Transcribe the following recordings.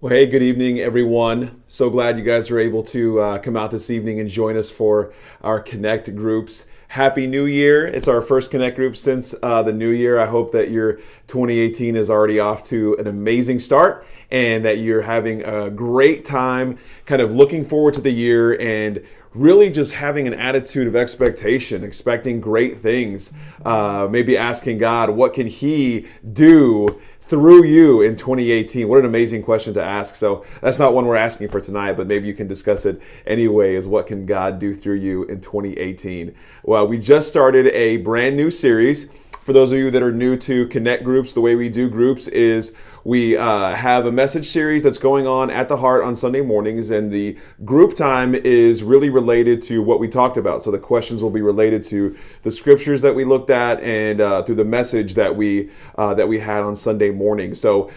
Well, hey, good evening, everyone. So glad you guys are able to come out this evening and join us for our Connect groups. Happy New Year. It's our first Connect group since the new year. I hope that your 2018 is already off to an amazing start and that you're having a great time kind of looking forward to the year and really just having an attitude of expectation, expecting great things, maybe asking God, what can He do through you in 2018? What an amazing question to ask. So that's not one we're asking for tonight, but maybe you can discuss it anyway, is what can God do through you in 2018? Well, we just started a brand new series. For those of you that are new to Connect groups, the way we do groups is we have a message series that's going on at the Heart on Sunday mornings, and the group time is really related to what we talked about. So the questions will be related to the scriptures that we looked at and through the message that we had on Sunday morning. So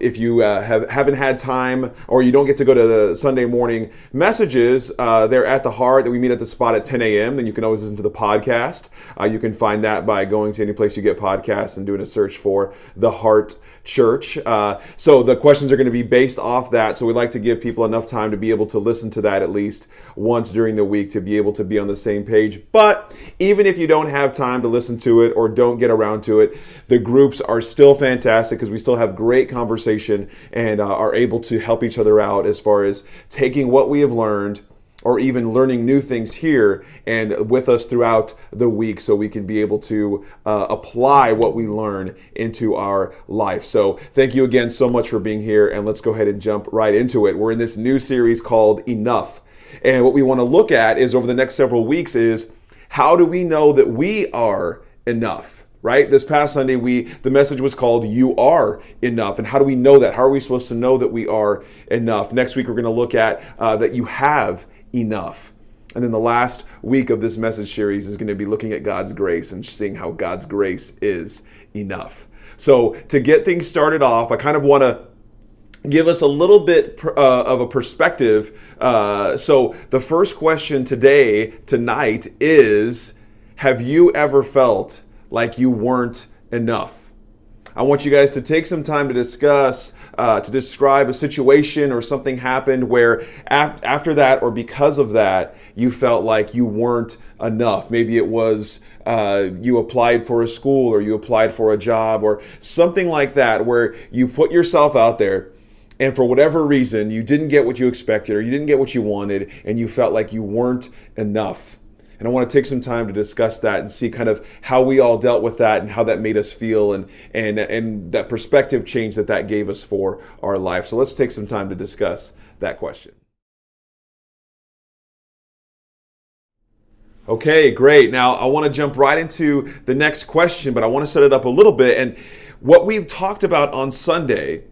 if you haven't had time or you don't get to go to the Sunday morning messages, they're at the Heart. That we meet at the spot at 10 a.m. Then you can always listen to the podcast. You can find that by going to any place you get podcasts and doing a search for the Heart Church. So the questions are going to be based off that. So we like to give people enough time to be able to listen to that at least once during the week to be able to be on the same page. But even if you don't have time to listen to it or don't get around to it, the groups are still fantastic because we still have great conversation and are able to help each other out as far as taking what we have learned or even learning new things here and with us throughout the week so we can be able to apply what we learn into our life. So thank you again so much for being here, and let's go ahead and jump right into it. We're in this new series called Enough. And what we want to look at is over the next several weeks is how do we know that we are enough? Right? This past Sunday, the message was called You Are Enough. And how do we know that? How are we supposed to know that we are enough? Next week, we're going to look at that you have enough. And then the last week of this message series is going to be looking at God's grace and seeing how God's grace is enough. So to get things started off, I kind of want to give us a little bit of a perspective. So the first question tonight is, have you ever felt like you weren't enough? I want you guys to take some time to discuss, to describe a situation or something happened where after that or because of that, you felt like you weren't enough. Maybe it was you applied for a school or you applied for a job or something like that where you put yourself out there and for whatever reason, you didn't get what you expected or you didn't get what you wanted and you felt like you weren't enough. And I want to take some time to discuss that and see kind of how we all dealt with that and how that made us feel and that perspective change that gave us for our life. So let's take some time to discuss that question. Okay, great. Now I want to jump right into the next question, but I want to set it up a little bit. And what we've talked about on Sunday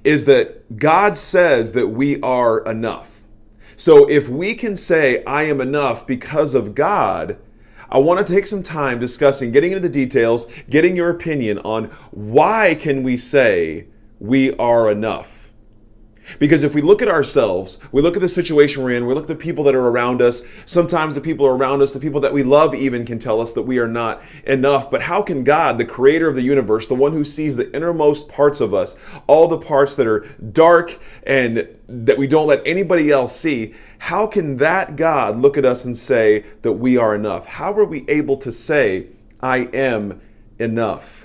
is that God says that we are enough. So if we can say, I am enough because of God, I want to take some time discussing, getting into the details, getting your opinion on why can we say we are enough? Because if we look at ourselves, we look at the situation we're in, we look at the people that are around us, sometimes the people around us, the people that we love even can tell us that we are not enough. But how can God, the creator of the universe, the one who sees the innermost parts of us, all the parts that are dark and that we don't let anybody else see, how can that God look at us and say that we are enough? How are we able to say, I am enough?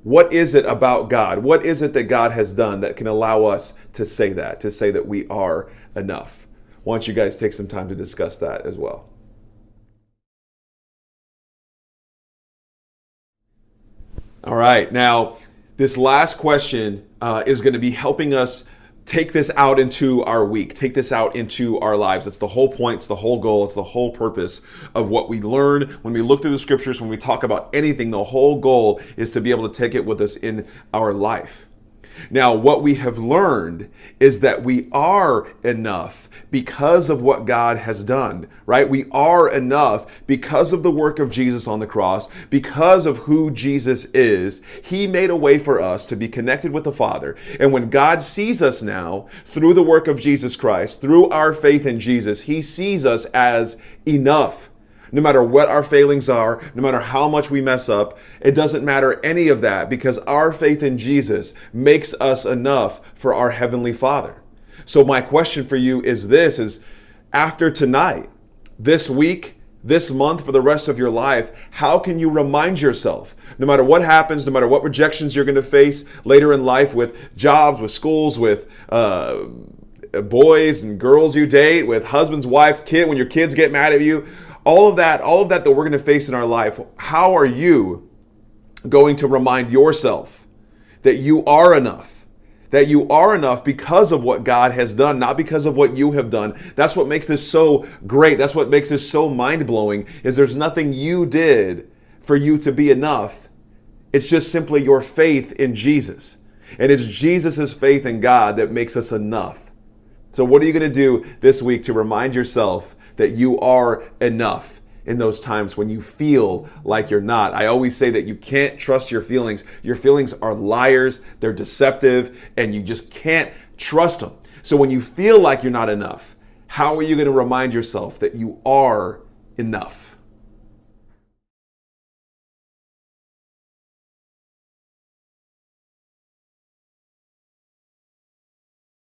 What is it about God? What is it that God has done that can allow us to say that we are enough? Why don't you guys take some time to discuss that as well? All right, now this last question is going to be helping us take this out into our week, take this out into our lives. It's the whole point, it's the whole goal, it's the whole purpose of what we learn when we look through the scriptures, when we talk about anything. The whole goal is to be able to take it with us in our life. Now, what we have learned is that we are enough because of what God has done, right? We are enough because of the work of Jesus on the cross, because of who Jesus is. He made a way for us to be connected with the Father. And when God sees us now through the work of Jesus Christ, through our faith in Jesus, He sees us as enough. no matter what our failings are, no matter how much we mess up. It doesn't matter any of that, because our faith in Jesus makes us enough for our Heavenly Father. So my question for you is this, is after tonight, this week, this month, for the rest of your life, how can you remind yourself, no matter what happens, no matter what rejections you're going to face later in life with jobs, with schools, with boys and girls you date, with husbands, wives, kids, when your kids get mad at you, all of that that we're going to face in our life, how are you going to remind yourself that you are enough? That you are enough because of what God has done, not because of what you have done. That's what makes this so great. That's what makes this so mind-blowing, is there's nothing you did for you to be enough. It's just simply your faith in Jesus. And it's Jesus' faith in God that makes us enough. So what are you going to do this week to remind yourself that you are enough in those times when you feel like you're not? I always say that you can't trust your feelings. Your feelings are liars, they're deceptive, and you just can't trust them. So when you feel like you're not enough, how are you going to remind yourself that you are enough?